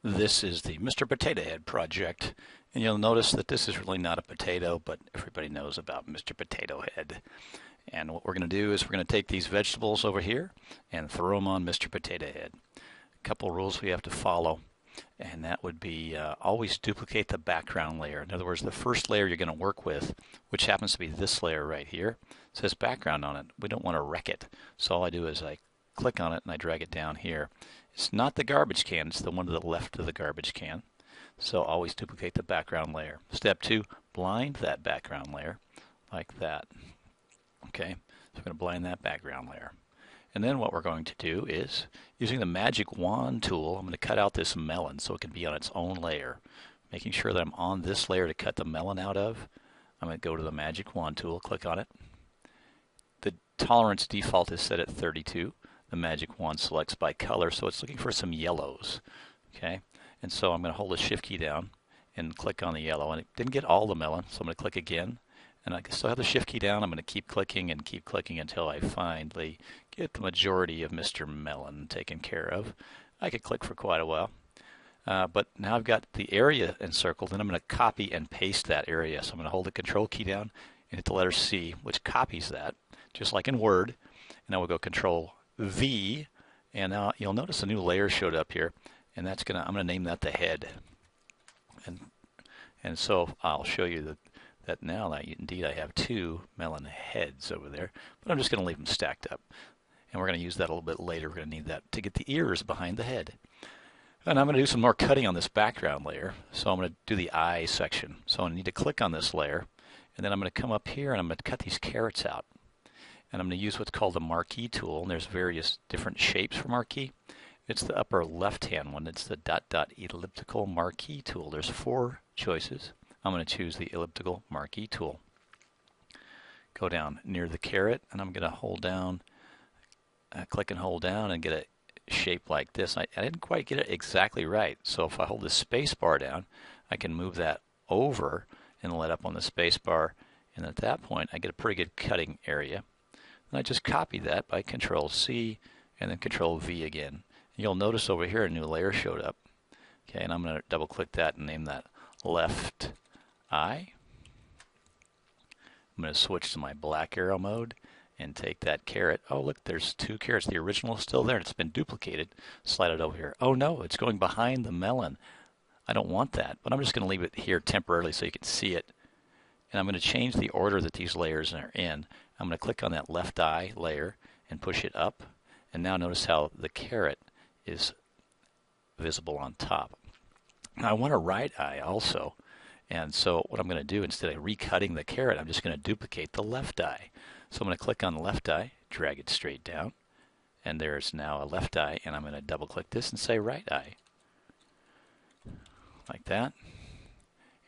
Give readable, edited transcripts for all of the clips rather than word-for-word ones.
This is the Mr. Potato Head project, and you'll notice that this is really not a potato, but everybody knows about Mr. Potato Head. And what we're going to do is we're going to take these vegetables over here and throw them on Mr. Potato Head. A couple rules we have to follow, and that would be always duplicate the background layer. In other words, the first layer you're going to work with, which happens to be this layer right here, says background on it. We don't want to wreck it, so all I do is I click on it and I drag it down here. It's not the garbage can, it's the one to the left of the garbage can. So always duplicate the background layer. Step 2, blind that background layer like that. Okay, so we're going to blind that background layer. And then what we're going to do is, using the magic wand tool, I'm going to cut out this melon so it can be on its own layer. Making sure that I'm on this layer to cut the melon out of, I'm going to go to the magic wand tool, click on it. The tolerance default is set at 32. The magic wand selects by color, so it's looking for some yellows. Okay, and so I'm going to hold the shift key down and click on the yellow, and it didn't get all the melon, so I'm going to click again, and I still have the shift key down. I'm going to keep clicking until I finally get the majority of Mr. Melon taken care of. I could click for quite a while, but now I've got the area encircled, and I'm going to copy and paste that area. So I'm going to hold the control key down and hit the letter C, which copies that, just like in Word, and then we'll go control V, and now you'll notice a new layer showed up here, and I'm gonna name that the head, and so I'll show you that now that indeed I have 2 melon heads over there, but I'm just gonna leave them stacked up, and we're gonna use that a little bit later. We're gonna need that to get the ears behind the head, and I'm gonna do some more cutting on this background layer. So I'm gonna do the eye section. So I need to click on this layer, and then I'm gonna come up here and I'm gonna cut these carrots out. And I'm going to use what's called the marquee tool, and there's various different shapes for marquee. It's the upper left-hand one. It's the dot elliptical marquee tool. There's 4 choices. I'm going to choose the elliptical marquee tool. Go down near the carrot, and I'm going to hold down, click and hold down, and get a shape like this. I didn't quite get it exactly right, so if I hold the space bar down, I can move that over and let up on the space bar, and at that point I get a pretty good cutting area. And I just copy that by Control C and then Control V again. And you'll notice over here a new layer showed up. Okay, and I'm going to double click that and name that left eye. I'm going to switch to my black arrow mode and take that carrot. Oh, look, there's 2 carrots. The original is still there. It's been duplicated. Slide it over here. Oh no, it's going behind the melon. I don't want that, but I'm just going to leave it here temporarily so you can see it. And I'm going to change the order that these layers are in. I'm going to click on that left eye layer and push it up. And now notice how the carrot is visible on top. Now I want a right eye also. And so what I'm going to do, instead of recutting the carrot, I'm just going to duplicate the left eye. So I'm going to click on the left eye, drag it straight down. And there's now a left eye. And I'm going to double click this and say right eye. Like that.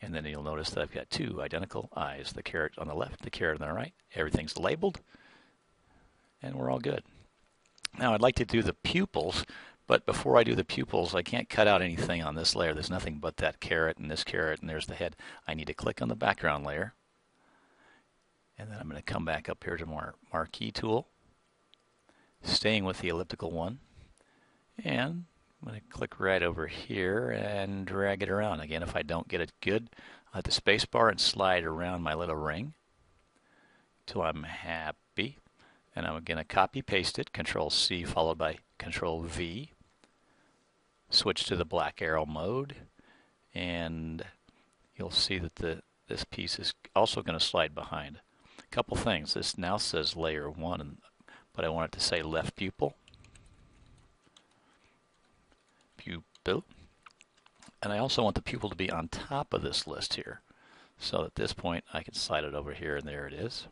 And then you'll notice that I've got 2 identical eyes, the carrot on the left, the carrot on the right. Everything's labeled, and we're all good. Now I'd like to do the pupils, but before I do the pupils, I can't cut out anything on this layer. There's nothing but that carrot, and there's the head. I need to click on the background layer, and then I'm going to come back up here to my marquee tool, staying with the elliptical one, and I'm going to click right over here and drag it around. Again, if I don't get it good, I'll hit the space bar and slide around my little ring till I'm happy. And I'm going to copy paste it, Control C followed by Control V. Switch to the black arrow mode, and you'll see that this piece is also going to slide behind. A couple things. This now says layer 1, but I want it to say left pupil. Pupil, and I also want the pupil to be on top of this list here, so at this point I can slide it over here, and there it is.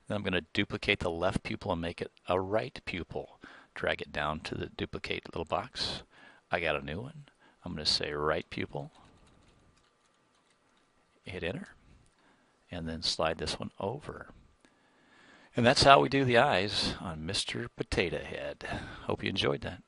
Then I'm going to duplicate the left pupil and make it a right pupil. Drag it down to the duplicate little box. I got a new one. I'm going to say right pupil, hit enter, and then slide this one over. And that's how we do the eyes on Mr. Potato Head. Hope you enjoyed that.